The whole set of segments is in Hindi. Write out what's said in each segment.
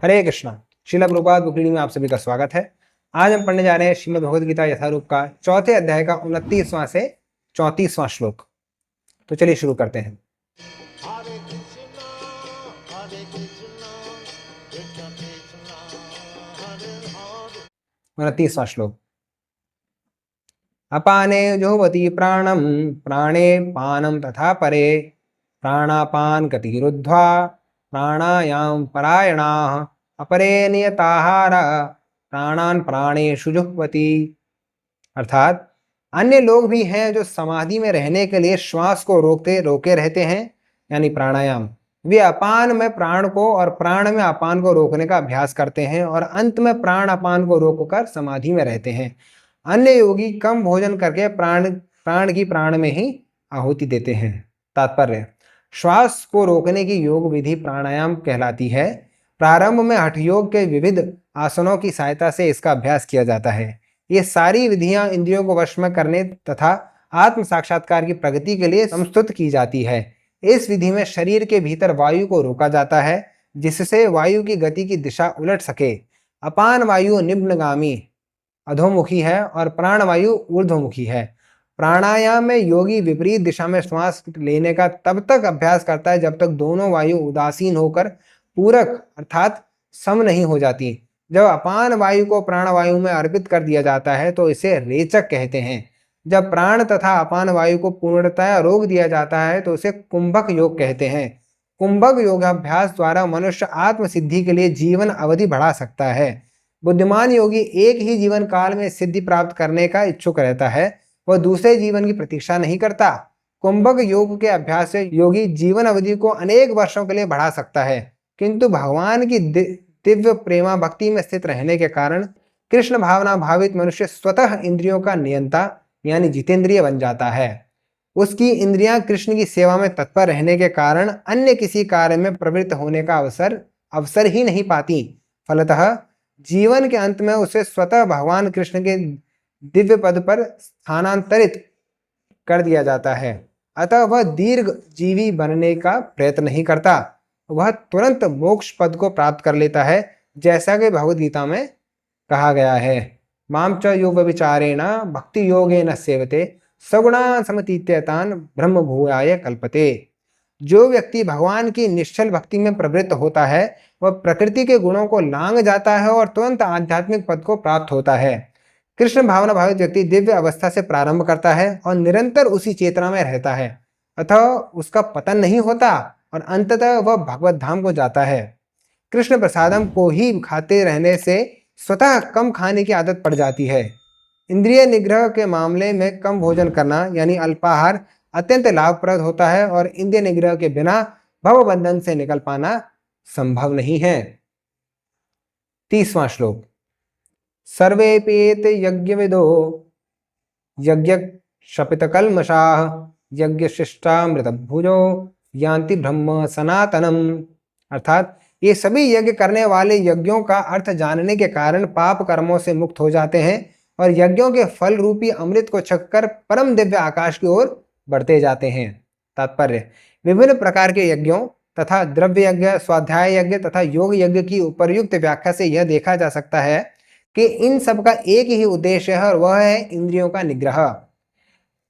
हरे कृष्णा। श्रील प्रभुपाद बुक रीडिंग में आप सभी का स्वागत है। आज हम पढ़ने जा रहे हैं श्रीमद् भगवद गीता यथारूप का चौथे अध्याय का 29वां से 34वां श्लोक। तो चलिए शुरू करते हैं। 29वां श्लोक। अपाने जुह्वति प्राणम प्राणे पानम तथा परे प्राणापान गतिरुद्ध्वा प्राणायाम परायणाः अपरे नियताहार प्राणान प्राणेषु जुह्वति। अर्थात अन्य लोग भी हैं जो समाधि में रहने के लिए श्वास को रोके रहते हैं, यानी प्राणायाम। वे अपान में प्राण को और प्राण में अपान को रोकने का अभ्यास करते हैं और अंत में प्राण अपान को रोककर समाधि में रहते हैं। अन्य योगी कम भोजन करके प्राण की प्राण में ही आहुति देते हैं। तात्पर्य: श्वास को रोकने की योग विधि प्राणायाम कहलाती है। प्रारंभ में हठ योग के विविध आसनों की सहायता से इसका अभ्यास किया जाता है। ये सारी विधियां इंद्रियों को वश में करने तथा आत्म साक्षात्कार की प्रगति के लिए संस्तुत की जाती है। इस विधि में शरीर के भीतर वायु को रोका जाता है, जिससे वायु की गति की दिशा उलट सके। अपान वायु निम्नगामी अधोमुखी है और प्राण वायु ऊर्ध्वमुखी है। प्राणायाम में योगी विपरीत दिशा में श्वास लेने का तब तक अभ्यास करता है जब तक दोनों वायु उदासीन होकर पूरक अर्थात सम नहीं हो जाती। जब अपान वायु को प्राण वायु में अर्पित कर दिया जाता है तो इसे रेचक कहते हैं। जब प्राण तथा अपान वायु को पूर्णतया रोक दिया जाता है तो उसे कुंभक योग कहते हैं। कुंभक योगाभ्यास द्वारा मनुष्य आत्म सिद्धि के लिए जीवन अवधि बढ़ा सकता है। बुद्धिमान योगी एक ही जीवन काल में सिद्धि प्राप्त करने का इच्छुक रहता है, वह दूसरे जीवन की प्रतीक्षा नहीं करता। कुंभक योग के अभ्यास से योगी जीवन अवधि को अनेक वर्षों के लिए बढ़ा सकता है, किंतु भगवान की दिव्य प्रेमा भक्ति में स्थित रहने के कारण कृष्ण भावना भावित मनुष्य स्वतः इंद्रियों का नियंता यानी जितेंद्रिय बन जाता है। उसकी इंद्रियां कृष्ण की सेवा में तत्पर रहने के कारण अन्य किसी कार्य में प्रवृत्त होने का अवसर ही नहीं पाती। फलतः जीवन के अंत में उसे स्वतः भगवान कृष्ण के दिव्य पद पर स्थानांतरित कर दिया जाता है। अतः वह दीर्घ जीवी बनने का प्रयत्न नहीं करता, वह तुरंत मोक्ष पद को प्राप्त कर लेता है, जैसा कि भगवद गीता में कहा गया है। माम च यो व्यभिचारेण भक्ति योगेन सेवते सगुणान् समतीत्यतान् ब्रह्म भूयाय कल्पते। जो व्यक्ति भगवान की निश्चल भक्ति में प्रवृत्त होता है वह प्रकृति के गुणों को लांघ जाता है और तुरंत आध्यात्मिक पद को प्राप्त होता है। कृष्ण भावना भावित व्यक्ति दिव्य अवस्था से प्रारंभ करता है और निरंतर उसी चेतना में रहता है, अतः उसका पतन नहीं होता और अंततः वह भगवत धाम को जाता है। कृष्ण प्रसादम को ही खाते रहने से स्वतः कम खाने की आदत पड़ जाती है। इंद्रिय निग्रह के मामले में कम भोजन करना यानी अल्पाहार अत्यंत लाभप्रद होता है और इंद्रिय निग्रह के बिना भव बंधन से निकल पाना संभव नहीं है। 30वां श्लोक। सर्वेपेत यज्ञविदो यज्ञ शपितकल्मषाः यज्ञशिष्टामृतभुजो यान्ति ब्रह्म सनातनम। अर्थात ये सभी यज्ञ करने वाले यज्ञों का अर्थ जानने के कारण पाप कर्मों से मुक्त हो जाते हैं और यज्ञों के फल रूपी अमृत को छककर परम दिव्य आकाश की ओर बढ़ते जाते हैं। तात्पर्य: विभिन्न प्रकार के यज्ञों तथा द्रव्य यज्ञ, स्वाध्याय यज्ञ तथा योग यज्ञ की उपर्युक्त व्याख्या से यह देखा जा सकता है कि इन सब का एक ही उद्देश्य है और वह है इंद्रियों का निग्रह।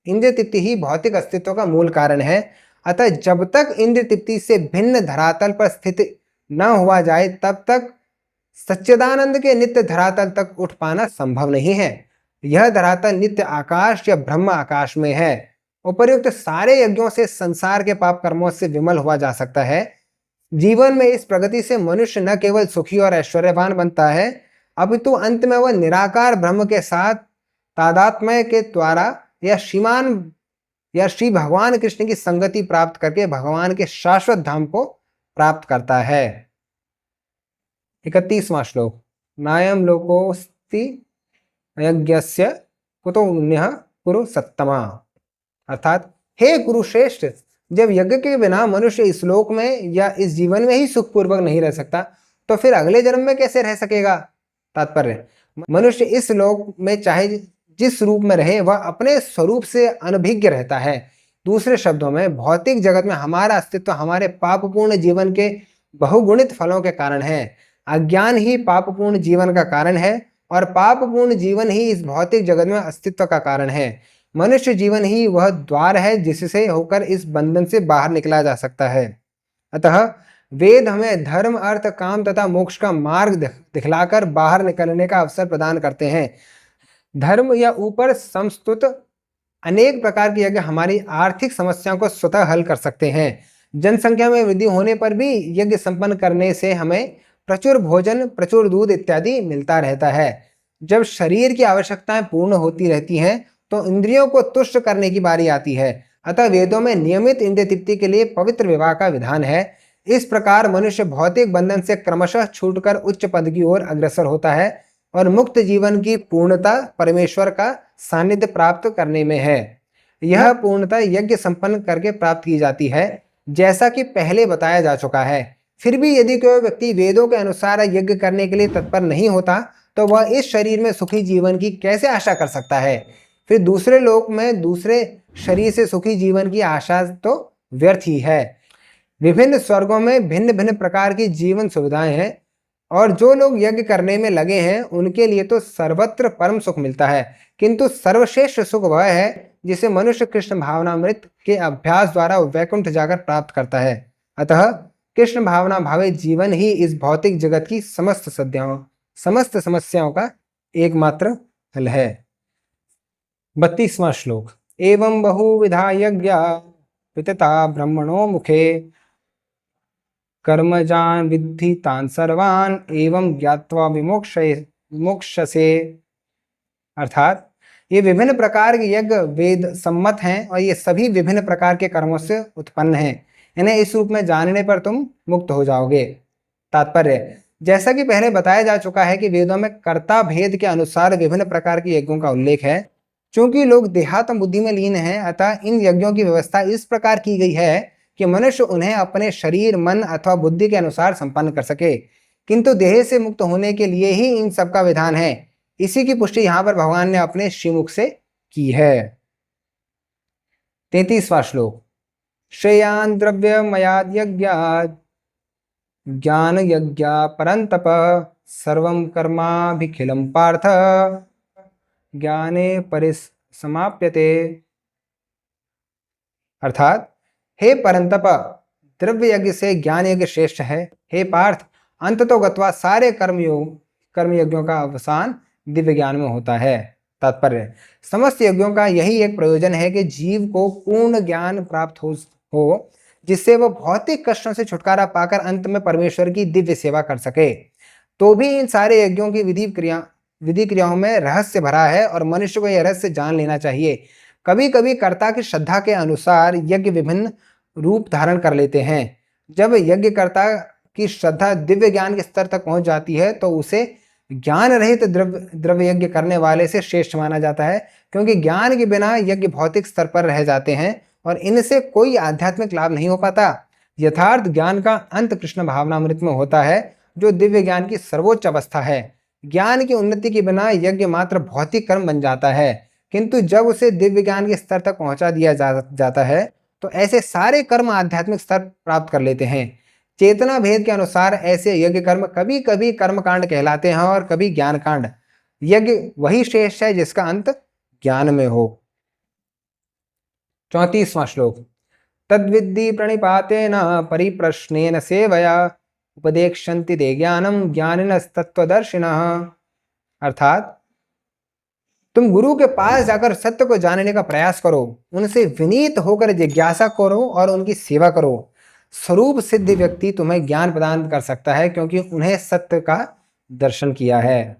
इंद्रिय तृप्ति ही भौतिक अस्तित्व का मूल कारण है। अतः जब तक इंद्रिय तृप्ति से भिन्न धरातल पर स्थित न हुआ जाए तब तक सच्चिदानंद के नित्य धरातल तक उठ पाना संभव नहीं है। यह धरातल नित्य आकाश या ब्रह्म आकाश में है। उपर्युक्त सारे यज्ञों से संसार के पाप कर्मों से विमल हुआ जा सकता है। जीवन में इस प्रगति से मनुष्य न केवल सुखी और ऐश्वर्यवान बनता है, अपितु अंत में वह निराकार ब्रह्म के साथ तादात्म्य के द्वारा या श्री भगवान कृष्ण की संगति प्राप्त करके भगवान के शाश्वत धाम को प्राप्त करता है। 31वां श्लोक। नायम लोकोस्ति यज्ञस्य कुतो अन्यः कुरु सत्तमा। अर्थात हे कुरुश्रेष्ठ, जब यज्ञ के बिना मनुष्य इस लोक में या इस जीवन में ही सुखपूर्वक नहीं रह सकता तो फिर अगले जन्म में कैसे रह सकेगा। तात्पर्य: मनुष्य इस लोक में चाहे जिस रूप में रहे वह अपने स्वरूप से अनभिज्ञ रहता है। दूसरे शब्दों में भौतिक जगत में हमारा अस्तित्व हमारे पापपूर्ण जीवन के बहुगुणित फलों के कारण है। अज्ञान ही पापपूर्ण जीवन का कारण है और पापपूर्ण जीवन ही इस भौतिक जगत में अस्तित्व का कारण है। मनुष्य जीवन ही वह द्वार है जिससे होकर इस बंधन से बाहर निकला जा सकता है। अतः वेद हमें धर्म, अर्थ, काम तथा मोक्ष का मार्ग दिखलाकर बाहर निकलने का अवसर प्रदान करते हैं। धर्म या ऊपर समस्तुत अनेक प्रकार के यज्ञ हमारी आर्थिक समस्याओं को स्वतः हल कर सकते हैं। जनसंख्या में वृद्धि होने पर भी यज्ञ संपन्न करने से हमें प्रचुर भोजन, प्रचुर दूध इत्यादि मिलता रहता है। जब शरीर की आवश्यकताएं पूर्ण होती रहती हैं तो इंद्रियों को तुष्ट करने की बारी आती है। अतः वेदों में नियमित इंद्रिय तृप्ति के लिए पवित्र विवाह का विधान है। इस प्रकार मनुष्य भौतिक बंधन से क्रमशः छूटकर उच्च पद की ओर अग्रसर होता है और मुक्त जीवन की पूर्णता परमेश्वर का सानिध्य प्राप्त करने में है। यह पूर्णता यज्ञ संपन्न करके प्राप्त की जाती है, जैसा कि पहले बताया जा चुका है। फिर भी यदि कोई व्यक्ति वेदों के अनुसार यज्ञ करने के लिए तत्पर नहीं होता तो वह इस शरीर में सुखी जीवन की कैसे आशा कर सकता है? फिर दूसरे लोक में दूसरे शरीर से सुखी जीवन की आशा तो व्यर्थ ही है। विभिन्न स्वर्गों में भिन्न भिन्न प्रकार की जीवन सुविधाएं हैं और जो लोग यज्ञ करने में लगे हैं उनके लिए तो सर्वत्र परम सुख मिलता है, किंतु सर्वश्रेष्ठ सुख वह है जिसे मनुष्य कृष्ण भावनामृत के अभ्यास द्वारा वैकुंठ जाकर प्राप्त करता है। अतः कृष्ण भावना भावे जीवन ही इस भौतिक जगत की समस्त समस्याओं का एकमात्र हल है। 32वां श्लोक। एवं बहुविधा यज्ञा वितता ब्रह्मणो मुखे कर्मजान विद्धि तान सर्वान एवं ज्ञात्वा विमोक्षसे। अर्थात ये विभिन्न प्रकार के यज्ञ वेद सम्मत हैं और ये सभी विभिन्न प्रकार के कर्मों से उत्पन्न हैं। इन्हें इस रूप में जानने पर तुम मुक्त हो जाओगे। तात्पर्य, जैसा कि पहले बताया जा चुका है कि वेदों में कर्ता भेद के अनुसार विभिन्न प्रकार के यज्ञों का उल्लेख है। चूंकि लोग देहात्म बुद्धि में लीन हैं, अतः इन यज्ञों की व्यवस्था इस प्रकार की गई है कि मनुष्य उन्हें अपने शरीर, मन अथवा बुद्धि के अनुसार संपन्न कर सके। किंतु देह से मुक्त होने के लिए ही इन सब का विधान है। इसी की पुष्टि यहाँ पर भगवान ने अपने श्रीमुख से की है। 33वां श्लोक। श्रेयान द्रव्यमयाद यज्ञात् ज्ञान यज्ञा परंतप सर्वं कर्माभिखिलं पार्थ ज्ञाने परिसमाप्यते। अर्थात, हे परंतप, द्रव्य यज्ञ से ज्ञान यज्ञ श्रेष्ठ है। हे पार्थ, अंततो गत्वा सारे कर्म यज्ञों का अवसान दिव्य ज्ञान में होता है। तात्पर्य, समस्त यज्ञों का यही एक प्रयोजन है कि जीव को पूर्ण ज्ञान प्राप्त हो जिससे वह भौतिक कष्टों से छुटकारा पाकर अंत में परमेश्वर की दिव्य सेवा कर सके। तो भी इन सारे यज्ञों की विधि क्रियाओं में रहस्य भरा है और मनुष्य को यह रहस्य जान लेना चाहिए। कभी कभी कर्ता की श्रद्धा के अनुसार यज्ञ विभिन्न रूप धारण कर लेते हैं। जब यज्ञकर्ता की श्रद्धा दिव्य ज्ञान के स्तर तक पहुंच जाती है तो उसे ज्ञान रहित द्रव्य यज्ञ करने वाले से श्रेष्ठ माना जाता है, क्योंकि ज्ञान के बिना यज्ञ भौतिक स्तर पर रह जाते हैं और इनसे कोई आध्यात्मिक लाभ नहीं हो पाता। यथार्थ ज्ञान का अंत कृष्ण भावनामृत में होता है, जो दिव्य ज्ञान की सर्वोच्च अवस्था है। ज्ञान की उन्नति के बिना यज्ञ मात्र भौतिक कर्म बन जाता है, किंतु जब उसे दिव्य ज्ञान के स्तर तक पहुंचा दिया जाता है तो ऐसे सारे कर्म आध्यात्मिक स्तर प्राप्त कर लेते हैं। चेतना भेद के अनुसार ऐसे यज्ञ कर्म कभी कभी कर्मकांड कहलाते हैं और कभी ज्ञान कांड। यज्ञ वही श्रेष्ठ है जिसका अंत ज्ञान में हो। 34वां श्लोक। तद्विद्धि प्रणिपातेन परिप्रश्नेन सेवया उपदेक्षन्ति ते ज्ञानम ज्ञानिनस्तत्त्वदर्शिनः। अर्थात, तुम गुरु के पास जाकर सत्य को जानने का प्रयास करो, उनसे विनीत होकर जिज्ञासा करो और उनकी सेवा करो। स्वरूप सिद्ध व्यक्ति तुम्हें ज्ञान प्रदान कर सकता है, क्योंकि उन्हें सत्य का दर्शन किया है।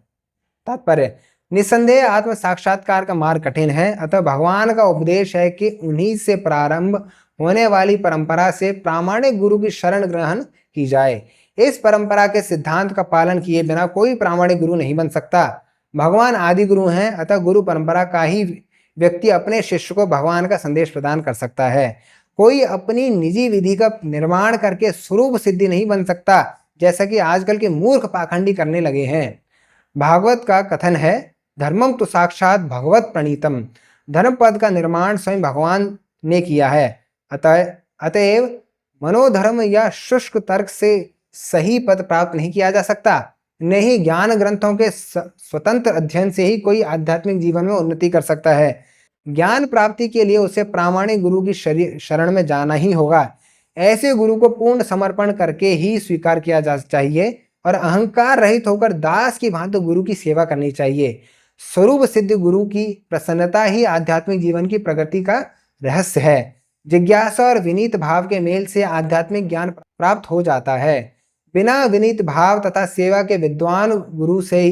तात्पर्य, निसंदेह आत्म साक्षात्कार का मार्ग कठिन है, अतः भगवान का उपदेश है कि उन्हीं से प्रारंभ होने वाली परंपरा से प्रामाणिक गुरु की शरण ग्रहण की जाए। इस परंपरा के सिद्धांत का पालन किए बिना कोई प्रामाणिक गुरु नहीं बन सकता। भगवान आदि गुरु हैं, अतः गुरु परंपरा का ही व्यक्ति अपने शिष्य को भगवान का संदेश प्रदान कर सकता है। कोई अपनी निजी विधि का निर्माण करके स्वरूप सिद्धि नहीं बन सकता, जैसा कि आजकल के मूर्ख पाखंडी करने लगे हैं। भागवत का कथन है, धर्मम तो साक्षात भगवत प्रणीतम। धर्म पद का निर्माण स्वयं भगवान ने किया है। अतएव मनोधर्म या शुष्क तर्क से सही पद प्राप्त नहीं किया जा सकता। नहीं ज्ञान ग्रंथों के स्वतंत्र अध्ययन से ही कोई आध्यात्मिक जीवन में उन्नति कर सकता है। ज्ञान प्राप्ति के लिए उसे प्रामाणिक गुरु की शरण में जाना ही होगा। ऐसे गुरु को पूर्ण समर्पण करके ही स्वीकार किया जा चाहिए और अहंकार रहित होकर दास की भांति गुरु की सेवा करनी चाहिए। स्वरूप सिद्ध गुरु की प्रसन्नता ही आध्यात्मिक जीवन की प्रगति का रहस्य है। जिज्ञासा और विनीत भाव के मेल से आध्यात्मिक ज्ञान प्राप्त हो जाता है। बिना विनीत भाव तथा सेवा के विद्वान गुरु से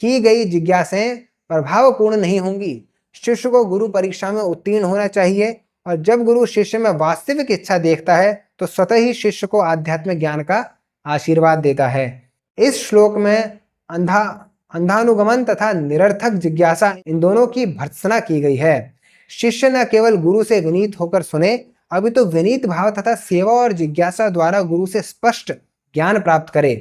की गई जिज्ञासाएं प्रभावपूर्ण नहीं होंगी। शिष्य को गुरु परीक्षा में उत्तीर्ण होना चाहिए और जब गुरु शिष्य में वास्तविक इच्छा देखता है तो स्वतः ही शिष्य को आध्यात्मिक ज्ञान का आशीर्वाद देता है। इस श्लोक में अंधानुगमन तथा निरर्थक जिज्ञासा इन दोनों की भर्त्सना की गई है। शिष्य न केवल गुरु से विनीत होकर सुने, अभी तो विनीत भाव तथा सेवा और जिज्ञासा द्वारा गुरु से स्पष्ट ज्ञान प्राप्त करे।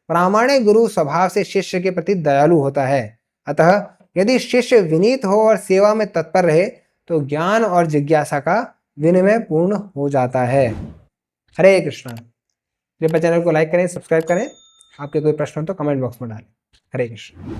प्रामाणिक गुरु स्वभाव से शिष्य के प्रति दयालु होता है। अतः यदि शिष्य विनीत हो और सेवा में तत्पर रहे तो ज्ञान और जिज्ञासा का विनिमय पूर्ण हो जाता है। हरे कृष्ण। कृपया चैनल को लाइक करें, सब्सक्राइब करें। आपके कोई प्रश्न हो तो कमेंट बॉक्स में डालें। हरे कृष्ण।